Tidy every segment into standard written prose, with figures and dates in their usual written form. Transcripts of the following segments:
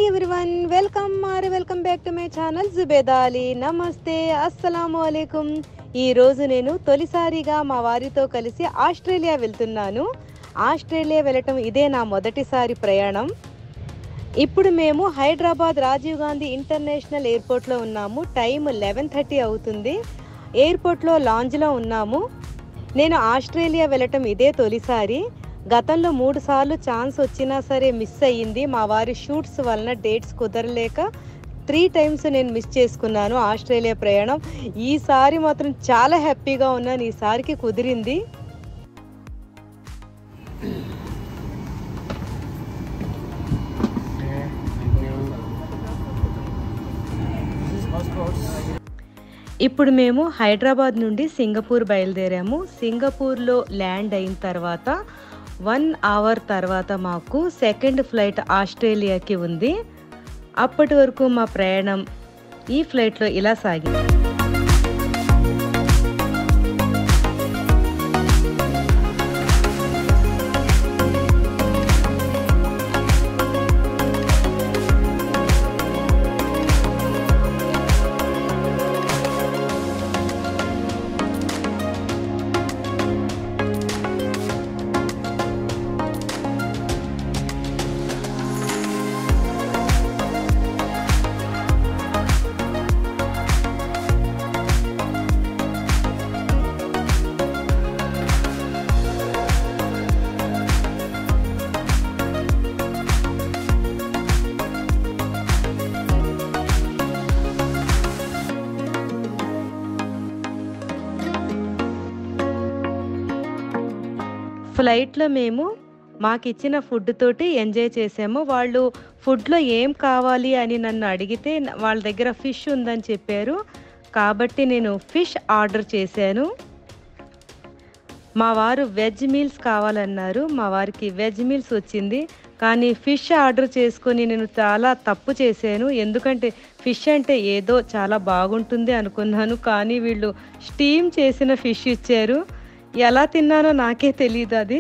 Hi everyone, welcome back to my channel Zubeda Ali. నమస్తే, అస్సలాము అలైకుం. ఈరోజు నేను తొలిసారిగా మా వారితో కలిసి ఆస్ట్రేలియా వెళ్తున్నాను. ఆస్ట్రేలియా వెళ్ళటం ఇదే నా మొదటిసారి ప్రయాణం. ఇప్పుడు మేము హైదరాబాద్ రాజీవ్ గాంధీ ఇంటర్నేషనల్ ఎయిర్పోర్ట్లో ఉన్నాము. టైం 11:30 అవుతుంది. ఎయిర్పోర్ట్లో లాంజ్లో ఉన్నాము. నేను ఆస్ట్రేలియా వెళ్ళటం ఇదే తొలిసారి. గతంలో 3 సార్లు ఛాన్స్ వచ్చినా సరే మిస్ అయ్యింది. మా వారి షూట్స్ వలన డేట్స్ కుదరలేక 3 టైమ్స్ నేను మిస్ చేసుకున్నాను ఆస్ట్రేలియా ప్రయాణం. ఈసారి మాత్రం చాలా హ్యాపీగా ఉన్నాను. ఈసారికి కుదిరింది. ఇప్పుడు మేము హైదరాబాద్ నుండి సింగపూర్ బయలుదేరాము. సింగపూర్లో ల్యాండ్ అయిన తర్వాత 1 అవర్ తర్వాత మాకు సెకండ్ ఫ్లైట్ ఆస్ట్రేలియాకి ఉంది. అప్పటి వరకు మా ప్రయాణం ఈ ఫ్లైట్లో ఇలా సాగింది. ఫ్లైట్లో మేము మాకు ఇచ్చిన ఫుడ్ తోటి ఎంజాయ్ చేసాము. వాళ్ళు ఫుడ్లో ఏం కావాలి అని నన్ను అడిగితే వాళ్ళ దగ్గర ఫిష్ ఉందని చెప్పారు. కాబట్టి నేను ఫిష్ ఆర్డర్ చేశాను. మా వారు వెజ్ మీల్స్ కావాలన్నారు. మా వారికి వెజ్ మీల్స్ వచ్చింది. కానీ ఫిష్ ఆర్డర్ చేసుకొని నేను చాలా తప్పు చేశాను. ఎందుకంటే ఫిష్ అంటే ఏదో చాలా బాగుంటుంది అనుకున్నాను. కానీ వీళ్ళు స్టీమ్ చేసిన ఫిష్ ఇచ్చారు. ఎలా తిన్నానో నాకే తెలియదు. అది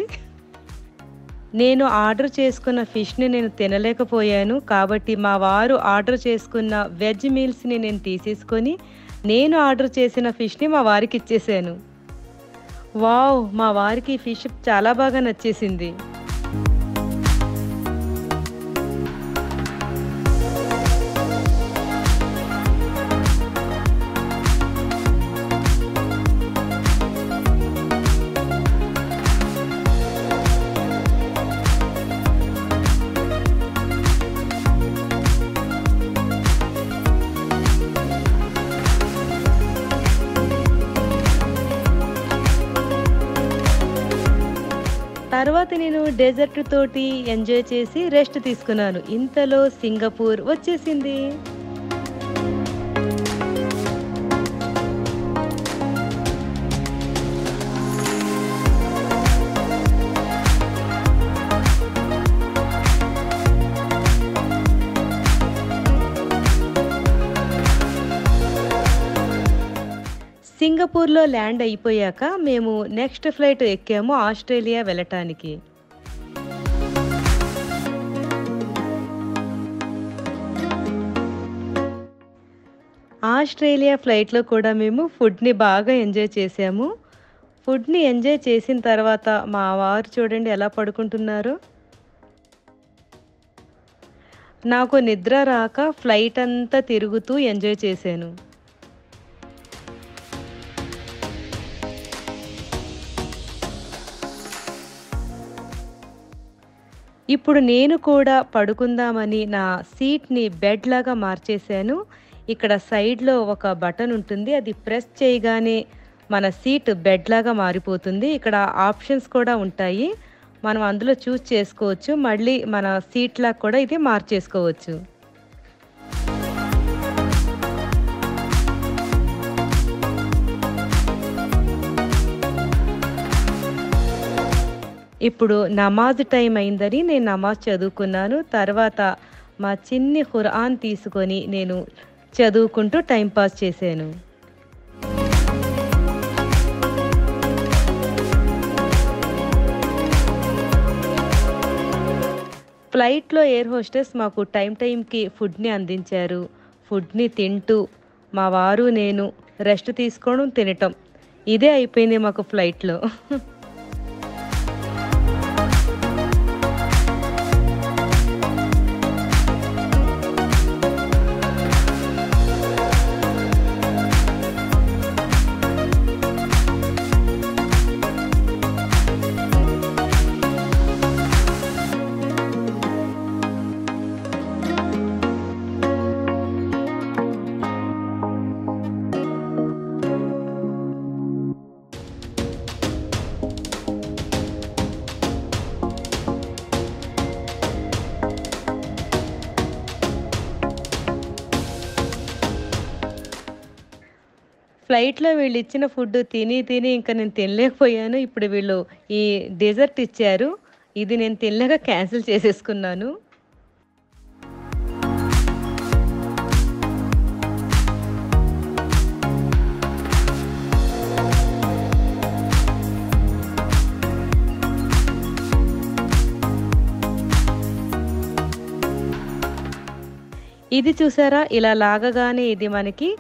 నేను ఆర్డర్ చేసుకున్న ఫిష్ని నేను తినలేకపోయాను. కాబట్టి మా వారు ఆర్డర్ చేసుకున్న వెజ్ మీల్స్ని నేను తీసేసుకొని నేను ఆర్డర్ చేసిన ఫిష్ని మా వారికి ఇచ్చేసాను. వావ్, మా వారికి ఫిష్ చాలా బాగా నచ్చేసింది. తర్వాత నేను డెజర్ట్ తోటి ఎంజాయ్ చేసి రెస్ట్ తీసుకున్నాను. ఇంతలో సింగపూర్ వచ్చేసింది. సింగపూర్లో ల్యాండ్ అయిపోయాక మేము నెక్స్ట్ ఫ్లైట్ ఎక్కాము ఆస్ట్రేలియా వెళ్ళటానికి. ఆస్ట్రేలియా ఫ్లైట్లో కూడా మేము ఫుడ్ని బాగా ఎంజాయ్ చేసాము. ఫుడ్ని ఎంజాయ్ చేసిన తర్వాత మా వారు చూడండి ఎలా పడుకుంటున్నారో. నాకు నిద్ర రాక ఫ్లైట్ అంతా తిరుగుతూ ఎంజాయ్ చేశాను. ఇప్పుడు నేను కూడా పడుకుందామని నా సీట్ని బెడ్ లాగా మార్చేశాను. ఇక్కడ సైడ్లో ఒక బటన్ ఉంటుంది. అది ప్రెస్ చేయగానే మన సీట్ బెడ్ లాగా మారిపోతుంది. ఇక్కడ ఆప్షన్స్ కూడా ఉంటాయి. మనం అందులో చూస్ చేసుకోవచ్చు. మళ్ళీ మన సీట్ లాగా కూడా ఇది మార్చేసుకోవచ్చు. ఇప్పుడు నమాజ్ టైం అయిందని నేను నమాజ్ చదువుకున్నాను. తర్వాత మా చిన్ని ఖురాన్ తీసుకొని నేను చదువుకుంటూ టైంపాస్ చేశాను. ఫ్లైట్‌లో ఎయిర్ హోస్టెస్ మాకు టైంకి ఫుడ్‌ని అందించారు. ఫుడ్‌ని తింటూ మా వారు, నేను రెస్ట్ తీసుకోవడం, తినటం ఇదే అయిపోయింది మాకు ఫ్లైట్‌లో. ఫ్లైట్‌లో వీళ్ళిచ్చిన ఫుడ్ తిని ఇంక నేను తినలేకపోయాను. ఇప్పుడు వీళ్ళు ఈ డెజర్ట్ ఇచ్చారు. ఇది నేను తినలేక క్యాన్సిల్ చేసేసుకున్నాను. ఇది చూసారా? ఇలా లాగగానే ఇది మనకి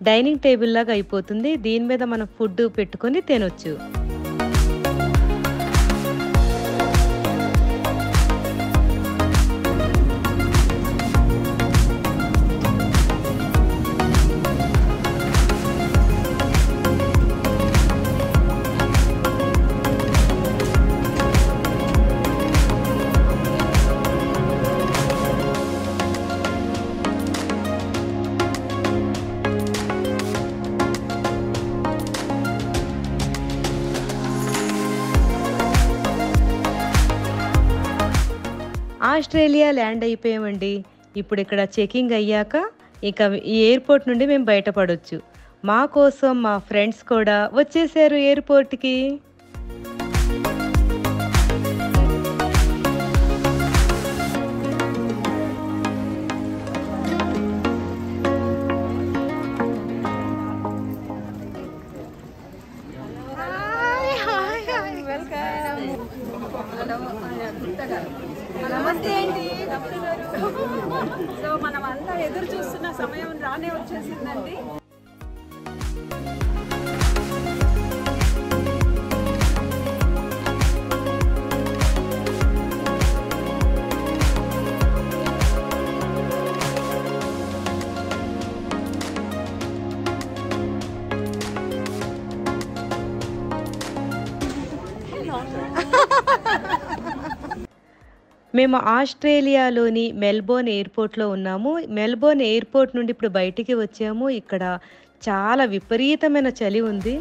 డైనింగ్ టేబుల్ లాగా అయిపోతుంది. దీని మీద మనం ఫుడ్ పెట్టుకొని తినొచ్చు. ఆస్ట్రేలియా ల్యాండ్ అయిపోయామండి. ఇప్పుడు ఇక్కడ చెకింగ్ అయ్యాక ఇక ఈ ఎయిర్‌పోర్ట్ నుండి మేము బయటపడొచ్చు. మా కోసం మా ఫ్రెండ్స్ కూడా వచ్చేసారు ఎయిర్‌పోర్ట్‌కి. నమస్తే అండి. సో మనం అంతా ఎదురు చూస్తున్న సమయం రానే వచ్చేసిందండి. మేము ఆస్ట్రేలియాలోని మెల్బోర్న్ ఎయిర్‌పోర్ట్‌లో ఉన్నాము. మెల్బోర్న్ ఎయిర్‌పోర్ట్ నుండి ఇప్పుడు బయటికి వచ్చాము. ఇక్కడ చాలా విపరీతమైన చలి ఉంది.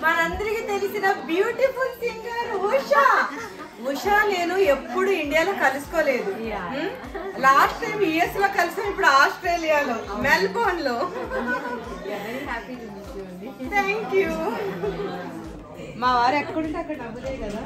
మనందరికీ తెలిసిన బ్యూటిఫుల్ సింగర్ ఉషా. ఉషా నేను ఎప్పుడు ఇండియాలో కలుసుకోలేదు. లాస్ట్ టైం యుఎస్ లో కలిసాం, ఇప్పుడు ఆస్ట్రేలియాలో మెల్బోర్న్ లో. Thank you. మా వారు ఎక్కడుంటే అక్కడ నవ్వులే కదా.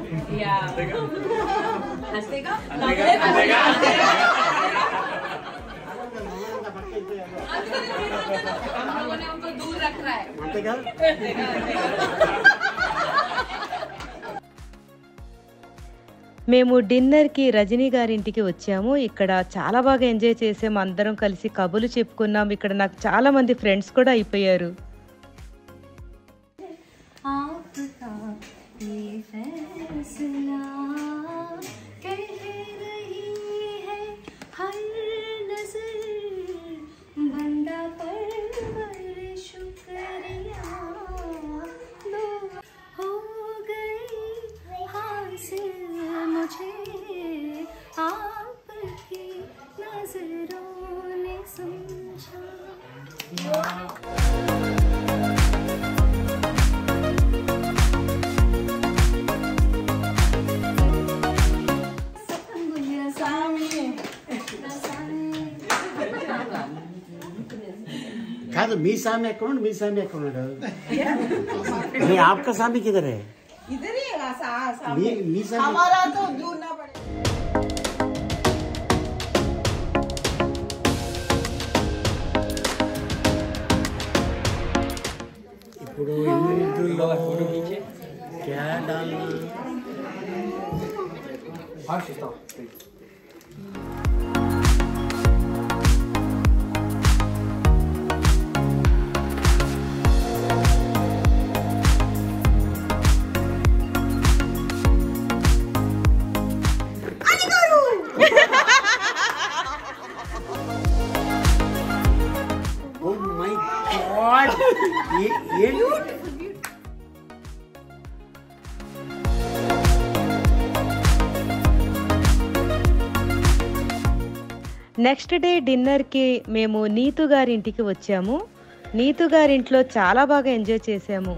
మేము డిన్నర్‌కి రజనీ గారింటికి వచ్చాము. ఇక్కడ చాలా బాగా ఎంజాయ్ చేసాము. అందరం కలిసి కబుర్లు చెప్పుకున్నాం. ఇక్కడ నాకు చాలా మంది ఫ్రెండ్స్ కూడా అయిపోయారు. नजरों ने समझा కాదు మీ సామి ఎక్కడ మీ సామి ఎక్కడ ఉన్నాడు మీ ఆప్కా సామి కిదరే इधर ही है మీ సామి हमारा तो दूर ना पड़े ఇప్పుడు ఇందులో క్యా డాల్నా Oh my God! Next day డిన్నర్కి మేము నీతు గారింటికి వచ్చాము. నీతు గారింట్లో చాలా బాగా ఎంజాయ్ చేసాము.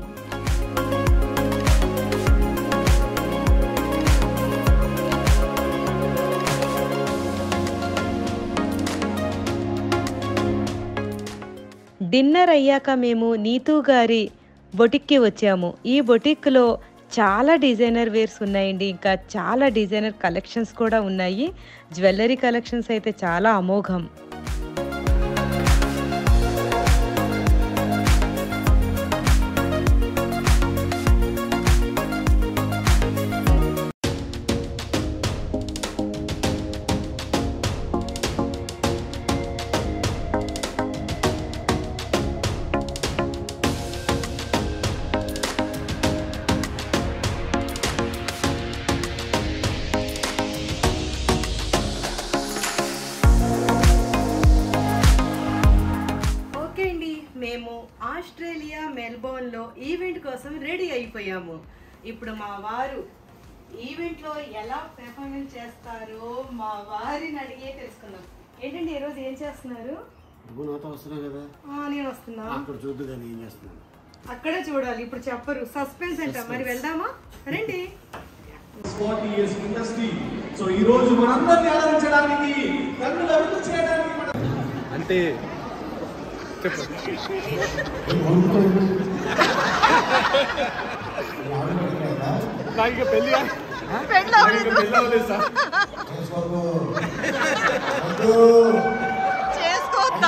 డిన్నర్ అయ్యాక మేము నీతు గారి బొటిక్కి వచ్చాము. ఈ బొటిక్లో చాలా డిజైనర్ వేర్స్ ఉన్నాయండి. ఇంకా చాలా డిజైనర్ కలెక్షన్స్ కూడా ఉన్నాయి. జ్యువెలరీ కలెక్షన్స్ అయితే చాలా అమోఘం. మేము ఆస్ట్రేలియా మెల్బోర్న్లో ఈవెంట్ కోసం రెడీ అయిపోయాము. ఇప్పుడు మా వారు ఈవెంట్లో ఎలా పెర్ఫార్మెన్స్ చేస్తారో మా వారిని అడిగే తెలుసుకుందాం. ఏంటండి ఈరోజు ఏం చేస్తున్నారు? నేను వస్తున్నా. అక్కడే చూడాలి, ఇప్పుడు చెప్పరు. సస్పెన్స్ అంట. మరి వెళ్దామా? రండి. 40 years ఇండస్ట్రీ. సో ఈ రోజు మనందరిని ఆదరించడానికి కన్నుల విందు చేయడానికి అంటే నాకు పెళ్లి చేసుకోవద్దా?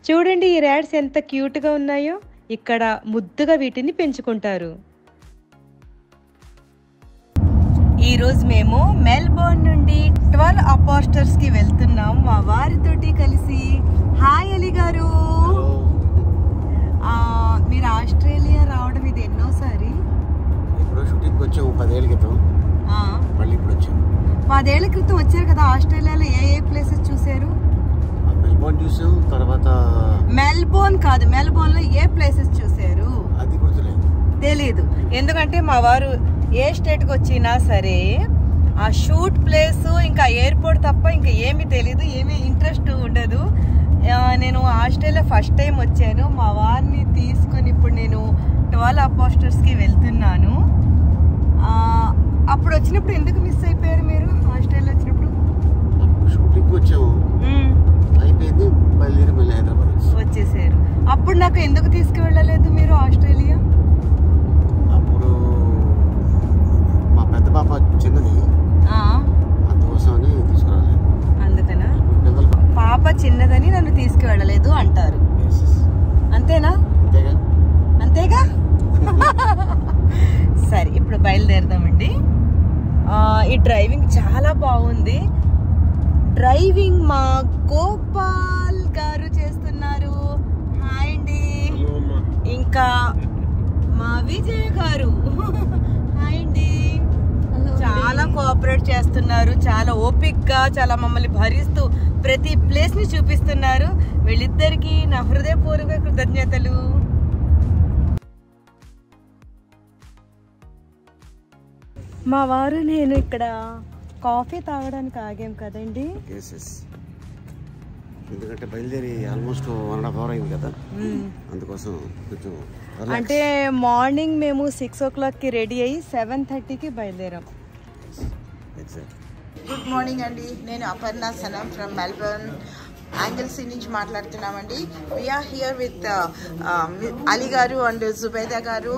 చూడండి ఈ ర్యాట్స్ ఎంత క్యూట్గా ఉన్నాయో. ఇక్కడ ముద్దుగా వీటిని పెంచుకుంటారు. ఈరోజు మేము మెల్బోర్న్ నుండి 12 అపాస్టర్స్కి వెళ్తున్నాం మా వారితోటి కలిసి. హాయ్ అలీ గారు, మీరు ఆస్ట్రేలియా రావడం ఇది ఎన్నోసారి? ఇప్పుడు షూటింగ్కి వచ్చాము 10 ఏళ్ళ క్రితం. మళ్ళీ ఇప్పుడు వచ్చాము. 10 ఏళ్ల క్రితం వచ్చారు కదా. ఆస్ట్రేలియాలో ఏ ప్లేసెస్ చూసారు? మెల్బోర్న్ చూసాం. తర్వాత మెల్బోర్న్ కాదు, మెల్బోర్న్లో ఏ ప్లేసెస్ చూసారు? అది గుర్తులేదు. తెలీదు. ఎందుకంటే మా వారు ఏ స్టేట్కి వచ్చినా సరే ఆ షూట్ ప్లేస్ ఇంకా ఎయిర్పోర్ట్ తప్ప ఇంకా ఏమీ తెలీదు, ఏమీ ఇంట్రెస్ట్ ఉండదు. నేను ఆస్ట్రేలియా ఫస్ట్ టైం వచ్చాను. మా వారిని తీసుకొని ఇప్పుడు నేను 12 అపాస్టర్స్కి వెళ్తున్నాను. అప్పుడు వచ్చినప్పుడు ఎందుకు మిస్ అయిపోయారు మీరు? ఆస్ట్రేలియా వచ్చినప్పుడు షూటింగ్కి వచ్చాము, అయిపోయింది, బయలుదేరి మళ్ళీ హైదరాబాద్ వచ్చేసారు. అప్పుడు నాకు ఎందుకు తీసుకువెళ్ళలేదు మీరు ఆస్ట్రేలియా? అప్పుడు మా పెద్ద పాప చిన్నది, అందుకోసమని తీసుకురాలేదు. అందుకనా? పాప చిన్నదని నన్ను తీసుకువెళ్ళలేదు అంటారు. అంతేనా? అంతేగా. సరే, ఇప్పుడు బయలుదేరదామండి. ఈ డ్రైవింగ్ చాలా బాగుంది. డ్రైవింగ్ మా గోపాల్ గారు చేస్తున్నారు. హాయ్ అండి. ఇంకా మా విజయ్ గారు. హాయ్ చేస్తున్నారు. చాలా ఓపిక్గా చాలా మమ్మల్ని భరిస్తూ ప్రతి ప్లేస్ ని చూపిస్తున్నారు. వీళ్ళిద్దరికి నా హృదయపూర్వక కృతజ్ఞతలు. మా వారు నేను ఇక్కడ కాఫీ తాగడానికి ఆగాం కదండి. ఎందుకంటే బయలుదేరి ఆల్మోస్ట్ 1.5 hour అయింది కదా, అందుకోసం కొంచెం అంటే మార్నింగ్ మేము 6 o'clockకి రెడీ అయ్యి 7:30కి బయలుదేరాం. గుడ్ మార్నింగ్ అండి, నేను అపర్ణ సనం ఫ్రమ్ మెల్బర్న్ యాంగిల్సీ నుంచి మాట్లాడుతున్నామండి. వీఆర్ హియర్ విత్ అలీ గారు అండ్ జుబైదా గారు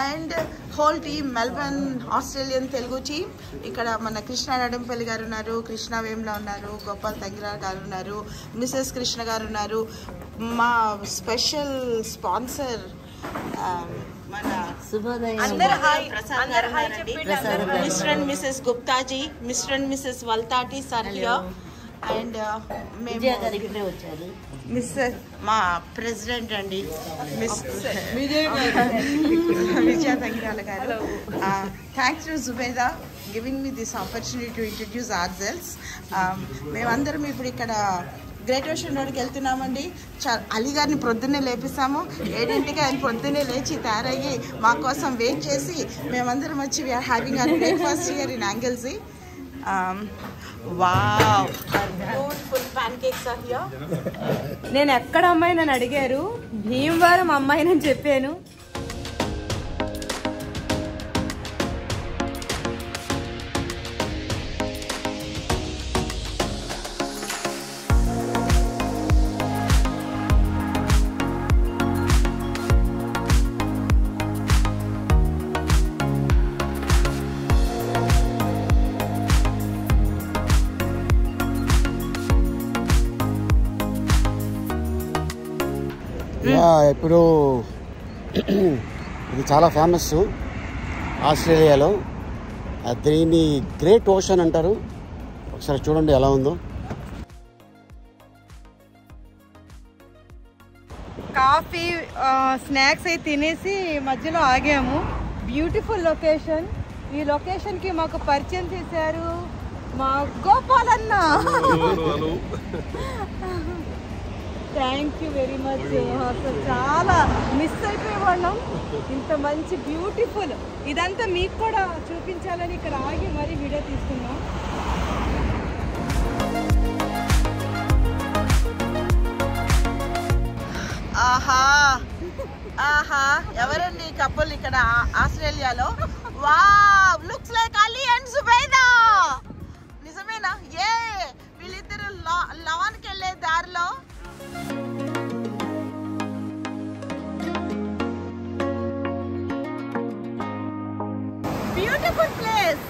and whole team Melbourne Australian Telugu team. ఇక్కడ మన కృష్ణ నడంపల్లి గారు ఉన్నారు, కృష్ణ వేమ్లా ఉన్నారు, గోపాల్ తంగిరా గారు ఉన్నారు, మిసెస్ కృష్ణ గారు ఉన్నారు. మా స్పెషల్ స్పాన్సర్ మన mister and missus Guptaji, mister and missus Valtati sir here. And mister మా ప్రెసిడెంట్ అండి విజయ తంగిరాల గారు. Thanks to Zubaida giving me this opportunity to introduce ourselves. మేమందరం ఇప్పుడు ఇక్కడ గ్రేట్ ఓషన్ రోడ్కి వెళ్తున్నామండి. అలీ గారిని పొద్దున్నే లేపిస్తాము. 7ంటికి ఆయన పొద్దున్నే లేచి తయారయ్యి మా కోసం వెయిట్ చేసి మేమందరం వచ్చి we are having our breakfast here in Anglesey. Wow, beautiful pancakes are here. నేను ఎక్కడ అమ్మాయి నన్ను అడిగారు, భీమవరం అమ్మాయినని చెప్పాను. ఇప్పుడు ఇది చాలా ఫేమస్ ఆస్ట్రేలియాలో. దీన్ని గ్రేట్ ఓషన్ అంటారు. ఒకసారి చూడండి ఎలా ఉందో. కాఫీ స్నాక్స్ అయి తినేసి మధ్యలో ఆగాము. Beautiful location. ఈ లొకేషన్కి మాకు పరిచయం చేశారు మా గోపాల్ అన్న. Thank you very much. అసలు చాలా మిస్ అయిపోయేవాళ్ళం. ఇంత మంచి బ్యూటిఫుల్ ఇదంతా మీకు కూడా చూపించాలని ఇక్కడ ఆగి మరీ వీడియో తీసుకున్నాం. ఆహా ఆహా, ఎవరండి కపుల్ ఇక్కడ ఆస్ట్రేలియాలో? Wow, looks like Ali and Zubaida. నిజమేనా? ఏ వీళ్ళిద్దరు లవాన్కి వెళ్ళే దారిలో బ్యూటిఫుల్ ప్లేస్.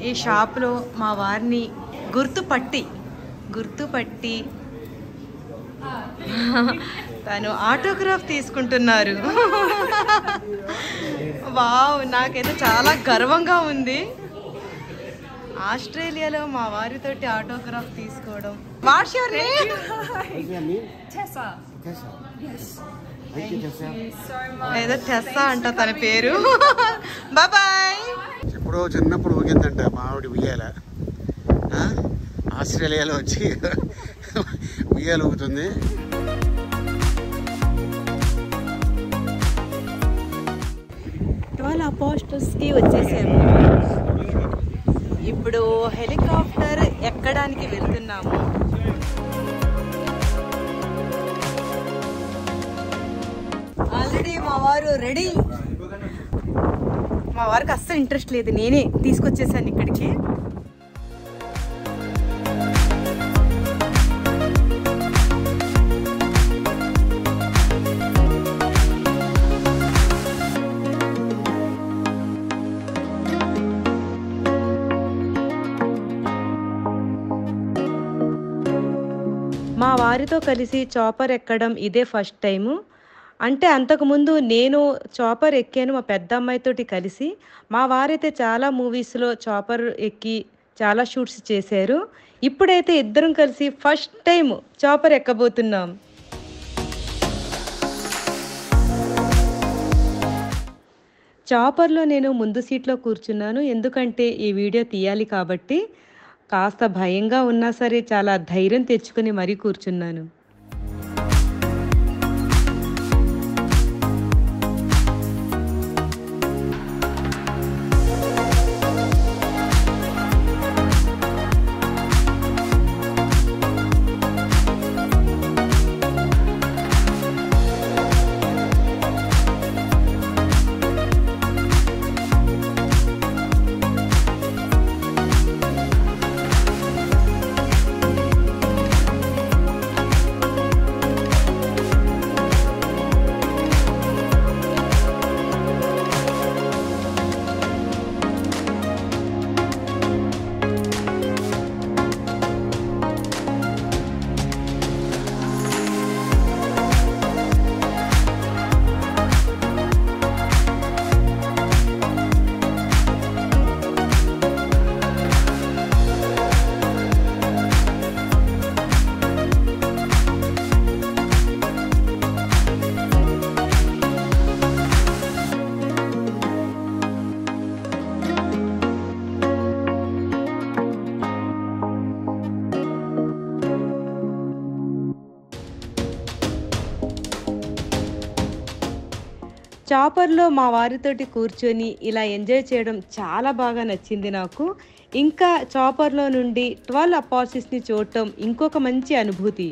ఈ షాప్లో మా వారిని గుర్తుపట్టి తను ఆటోగ్రాఫ్ తీసుకుంటున్నారు. వావ్, నాకైతే చాలా గర్వంగా ఉంది ఆస్ట్రేలియాలో మా వారితోటి ఆటోగ్రాఫ్ తీసుకోవడం. What's your name? ఏదో టెస్సా అంట తన పేరు. బాయ్. ఎప్పుడో చిన్నప్పుడు ఊగిందంట మా ఆవిడ ఉయ్యాల. ఆస్ట్రేలియాలో వచ్చి ఉయ్యాలు ఊగుతుంది. 12 అపోస్టల్స్కి వచ్చేసాము. ఇప్పుడు హెలికాప్టర్ ఎక్కడానికి వెళ్తున్నాము. ఆల్రెడీ మా వారు రెడీ. మా వారికి అస్సలు ఇంట్రెస్ట్ లేదు, నేనే తీసుకొచ్చేసాను ఇక్కడికి. మా వారితో కలిసి చాపర్ ఎక్కడం ఇదే ఫస్ట్ టైము. అంటే అంతకుముందు నేను చాపర్ ఎక్కాను మా పెద్ద అమ్మాయితోటి కలిసి. మా వారైతే చాలా మూవీస్‌లో చాపర్ ఎక్కి చాలా షూట్స్ చేశారు. ఇప్పుడైతే ఇద్దరం కలిసి ఫస్ట్ టైమ్ చాపర్ ఎక్కబోతున్నాం. చాపర్‌లో నేను ముందు సీట్‌లో కూర్చున్నాను. ఎందుకంటే ఈ వీడియో తీయాలి కాబట్టి. కాస్త భయంగా ఉన్నా సరే చాలా ధైర్యం తెచ్చుకొని మరీ కూర్చున్నాను. చాపర్‌లో మా వారితోటి కూర్చొని ఇలా ఎంజాయ్ చేయడం చాలా బాగా నచ్చింది నాకు. ఇంకా చాపర్‌లో నుండి 12 అపాచీస్‌ని చూడటం ఇంకొక మంచి అనుభూతి.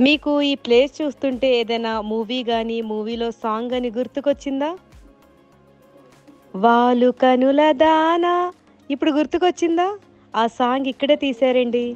మీకు ఈ ప్లేస్ చూస్తుంటే ఏదైనా మూవీ గాని, మూవీలో సాంగ్ గాని గుర్తుకొచ్చిందా? వాలు కనుల దానా ఇప్పుడు గుర్తుకొచ్చిందా? ఆ సాంగ్ ఇక్కడే తీశారండి.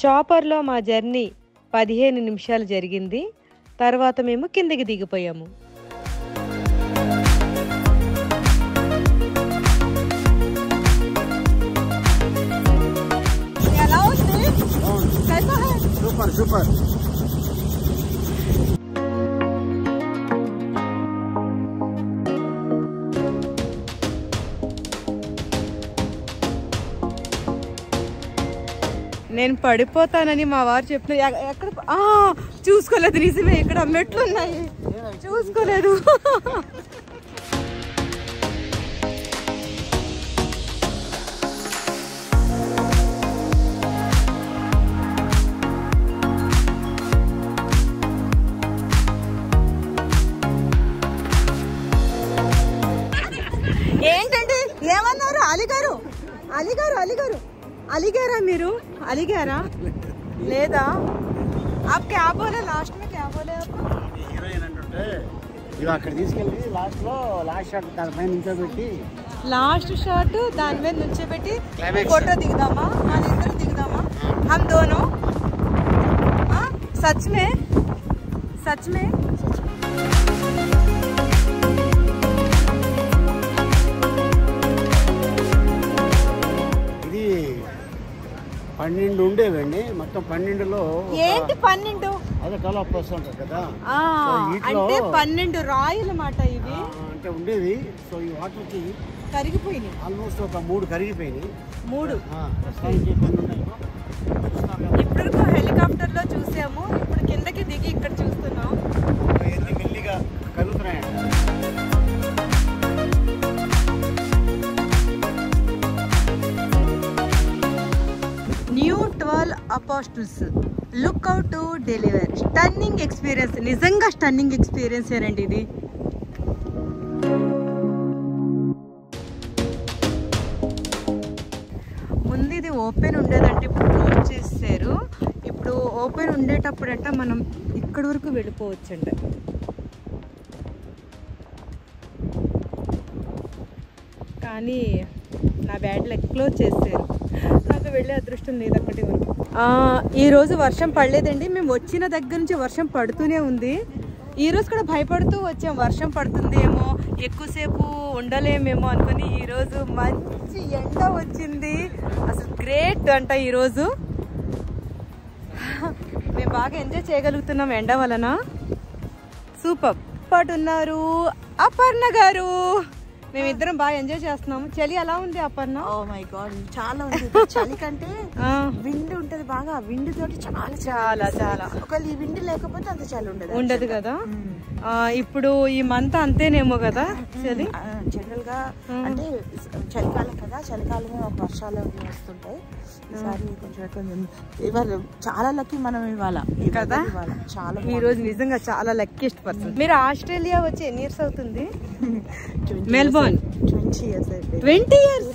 చాపర్‌లో మా జర్నీ 15 నిమిషాలు జరిగింది. తర్వాత మేము కిందకి దిగిపోయాము. ఎలా ఉంది? कैसा है? Super super. నేను పడిపోతానని మా వారు చెప్పిన ఎక్కడ చూసుకోలేదు. నిజమే, ఇక్కడ మెట్లు ఉన్నాయి, చూసుకోలేదు. ఏంటండి ఏమన్నారు? అలిగారు అలిగారు అలిగారు అలిగారా మీరు? అలిగారా లేదా? आप क्या बोले लास्ट में? क्या बोले आप? హీరోయిన్ అంటే ఇవి అక్కడ తీసుకెళ్ళి లాస్ట్ షాట్ దానిపైన నిల్చోబెట్టి లాస్ట్ షాట్ దాని మీద నుంచోబెట్టి Climax. ఫోటో దిగుదామా? మన ఇద్దరు దిగుదామా? हम दोनों? सच में? सच में? 12 ఉండేవండి. మొత్తం 12లో ఏంటి 12? అదే కలర్ వస్తుంటారు కదా. అంటే 12 రాయలు మాట ఇవి. అంటే ఉండేది. సో ఈ వాటర్కి కరిగిపోయినాయి. ఆల్మోస్ట్ ఒక 3 కరిగిపోయినాయి. 3 ప్రస్తుతానికి కొన్ని ఉన్నాయి. ఇప్పుడు హెలికాప్టర్ లో చూసాము. ఇప్పుడు కిందకి దిగి ఇక్కడ చూస్తున్నాం. మెల్లిగా కలుగుతున్నాయండి. New 12 apostles look out to deliver. Stunning experience, నిజంగా స్టన్నింగ్ ఎక్స్పీరియన్స్ ఏనండి ఇది. ముందు ఇది ఓపెన్ ఉండేదంటే ఇప్పుడు క్లోజ్ చేశారు. ఇప్పుడు ఓపెన్ ఉండేటప్పుడంట మనం ఇక్కడి వరకు వెళ్ళిపోవచ్చంట. కానీ నా బ్యాడ్ లెగ్ క్లోజ్ చేశారు. నాకు వెళ్ళే అదృష్టం లేదు అక్కడి వరకు. ఈరోజు వర్షం పడలేదండి. మేము వచ్చిన దగ్గర నుంచి వర్షం పడుతూనే ఉంది. ఈరోజు కూడా భయపడుతూ వచ్చాం, వర్షం పడుతుందేమో, ఎక్కువసేపు ఉండలేమేమో అనుకుని. ఈరోజు మంచి ఎండ వచ్చింది. అసలు గ్రేట్ అంట ఈరోజు. మేము బాగా ఎంజాయ్ చేయగలుగుతున్నాం ఎండ వలన. సూపర్. ఉన్నారు అపర్ణ గారు. మేమిద్దరం బాగా ఎంజాయ్ చేస్తున్నాము. చలి ఎలా ఉంది అపర్ణ? ఓ మై గాడ్, చాలా ఉంది. చలి కంటే విండ్ ఉంటది బాగా. విండ్ తోటి చాలా చాలా చాలా. ఒకవేళ ఈ విండ్ లేకపోతే అంత చలి ఉండదు కదా. ఇప్పుడు ఈ మంత్ అంతేనేమో కదా చలి. జనరల్ గా అంటే చలికాలం కదా, చలికాలమే వర్షాలు వస్తుంటాయి. ఈసారి కొంచెం ఇవాళ చాలా లక్కీ మనం ఇవాళ కదా. చాలా ఈ రోజు నిజంగా చాలా లక్కీస్ట్ పర్సన్. మీరు ఆస్ట్రేలియా వచ్చి ఎన్ని ఇయర్స్ అవుతుంది? Melbourne 20 years. 20 years.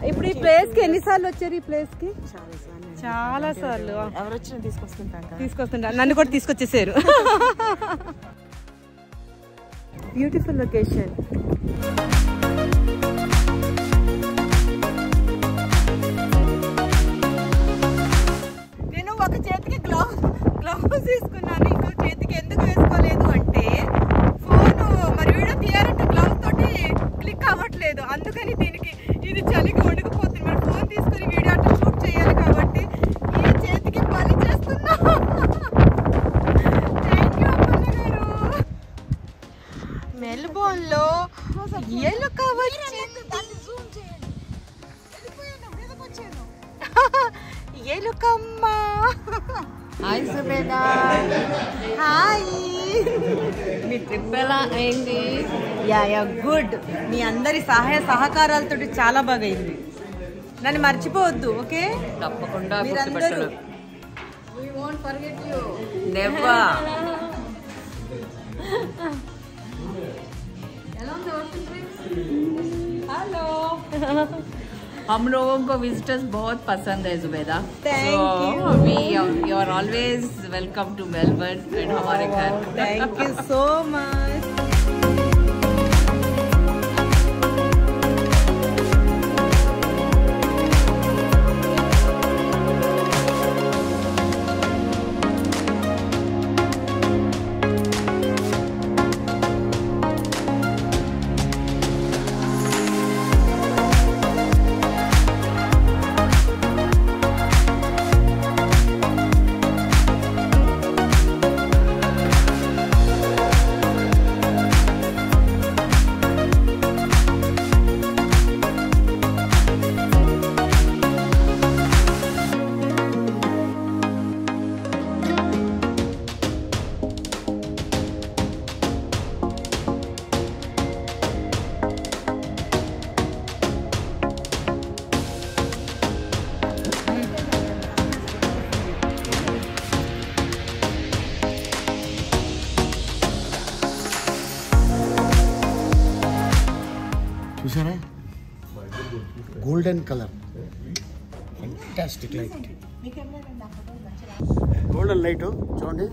ఇప్పుడు ఈ ప్లేస్ కి ఎన్నిసార్లు వచ్చారు? ఈ ప్లేస్ కి చాలా సార్లు. ఎవరు వచ్చినా తీసుకొస్తుంటా. నన్ను కూడా తీసుకొచ్చేసారు. Beautiful location. నేను ఒక చేతికి గ్లౌస్ తీసుకున్నాను, ఇంకో చేతికి ఎందుకు వేసుకోలేదు అంటే ఫోన్ మరి వీడియో తీయాలంటే గ్లౌస్ తోటి క్లిక్ అవ్వట్లేదు. అందుకని దీనికి ఇది చలికి వణికిపోతుంది. మరి ఫోన్ తీసుకుని వీడియో అంటే షూట్ చేయాలి కాబట్టి ఈ చేతికి పని చేస్తున్నా. థ్యాంక్ యూ అప్పన్న గారు. మెల్బోర్న్ లో ఎలుక ఎలుకమ్మ. హాయ్ సుబేదా. హాయ్. మీ ట్రిప్ ఎలా అయింది? Yeah good. మీ అందరి సహాయ సహకారాలతో చాలా బాగా అయింది. నన్ను మర్చిపోవద్దు, ఓకే? తప్పకుండా మీరందరూ. We won't forget you. Never. Hello. हम लोगों को विजिटर्स बहुत पसंद है Zubeda. Thank you. You are always welcome to Melbourne and हमारे घर. Thank you so much. చూసారా golden colour, fantastic light. Golden light చూడండి.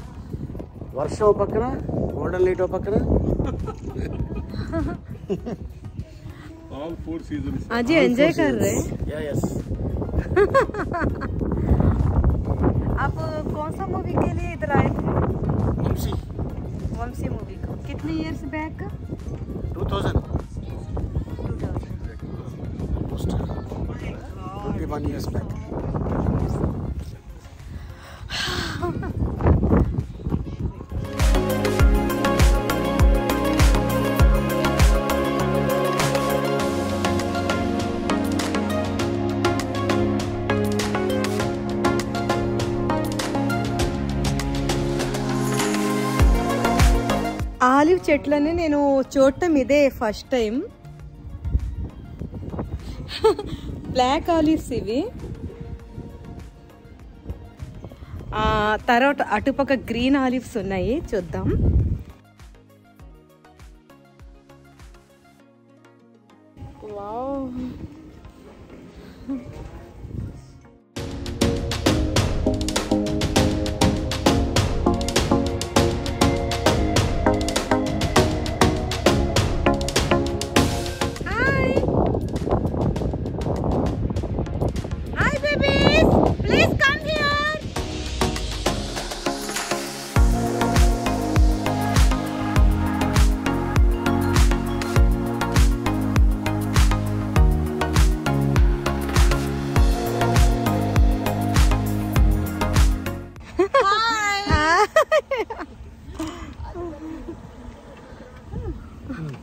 వర్షం పక్కన గోల్డెన్ లైట్ పక్కన. All 4 seasons. आज एंजॉय कर रहे हैं. यस. आप कौन सा मूवी के लिए इधर आए थे? वंशी मूवी को. कितने years back? 2000. Almost 21 years back. Olive చెట్లని నేను చూడటం ఇదే ఫస్ట్ టైం. బ్లాక్ ఆలివ్స్ ఇవి. తర్వాత అటుపక్క గ్రీన్ ఆలివ్స్ ఉన్నాయి, చూద్దాం. వావ్,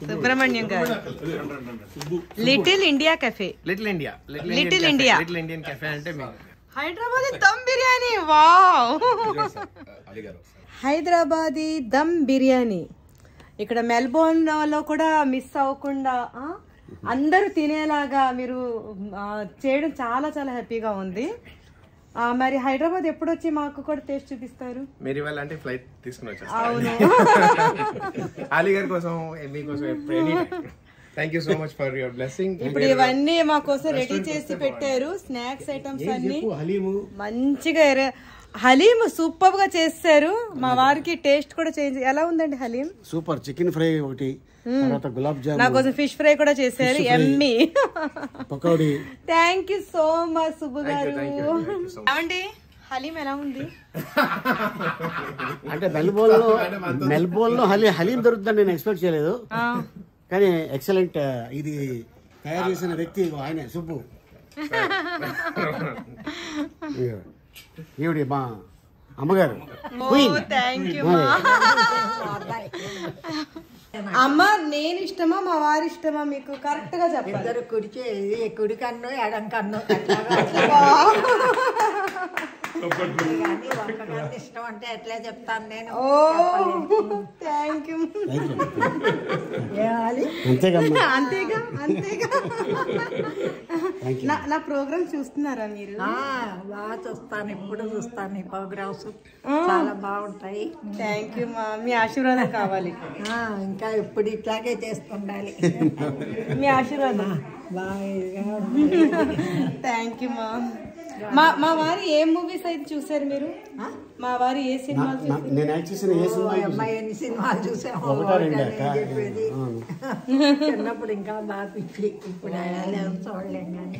సుబ్రహ్మణ్యం గారు. Little India cafe. Little India Indian cafe అంటే హైదరాబాదీ దమ్ బిర్యానీ. వావ్, హైదరాబాదీ దమ్ బిర్యానీ ఇక్కడ మెల్బోర్న్ లో కూడా మిస్ అవ్వకుండా అందరూ తినేలాగా మీరు చేయడం చాలా చాలా హ్యాపీగా ఉంది. మరి హైదరాబాద్ ఎప్పుడు వచ్చి మాకు కూడా టేస్ట్ చూపిస్తారు? మీరు ఇవాళ అంటే ఫ్లైట్ తీసుకుని వచ్చారు. అవును. అలీ గారి కోసం, మీకోసం thank you so much for your blessing. ఇప్పుడు ఇవన్నీ మా కోసం రెడీ చేసి పెట్టారు, స్నాక్స్ ఐటమ్స్ అన్ని మంచిగా. హలీం సూపర్ గా చేస్తారు. మా వారికి టేస్ట్ కూడా చేంజ్. ఎలా ఉందండి హలీం? సూపర్. చికెన్ ఫ్రై ఒకటి, తర్వాత గులాబ్ జామ్, నా కోసం ఫిష్ ఫ్రై కూడా చేశారు. ఎమ్మీ. Pakodi. Thank you so much Subbu garu. ఏమండి హలీం ఎలా ఉంది? అంటే మెల్బోర్న్ లో హలీం దొరుకుతుందని నేను ఎక్స్పెక్ట్ చేయలేదు, కానీ ఎక్సలెంట్. ఇది తయారు చేసిన వ్యక్తి ఆయనే, సుబ్బు. ఈవిడి మా అమ్మగారు. అమ్మ, నేను ఇష్టమా మా వారి ఇష్టమా మీకు కరెక్ట్ గా చెప్పాలి. ఇద్దరు కుడి కన్ను ఎడం కన్ను ఇష్టం అంటే ఎట్లా చెప్తాను నేను. Thank you. అంతేగా. నా ప్రోగ్రామ్ చూస్తున్నారా మీరు? బాగా చూస్తాను, ఎప్పుడు చూస్తాను ఈ ప్రోగ్రామ్స్, చాలా బాగుంటాయి. థ్యాంక్ యూ మా, మీ ఆశీర్వాదం కావాలి. ఇంకా ఎప్పుడు ఇట్లాగే చేస్తుండాలి. మీ ఆశీర్వాదం. థ్యాంక్ యూ మా. మా వారి ఏ మూవీస్ అయితే చూసారు మీరు? మా వారి ఏ సినిమా? నేను యాక్ట్ చేసిన ఏ సినిమా? అమ్మాయి ఎన్ని సినిమాలు చూసాము చెప్పేది. చిన్నప్పుడు ఇంకా బాగా పిచ్చి, ఇప్పుడు చూడలేం కానీ.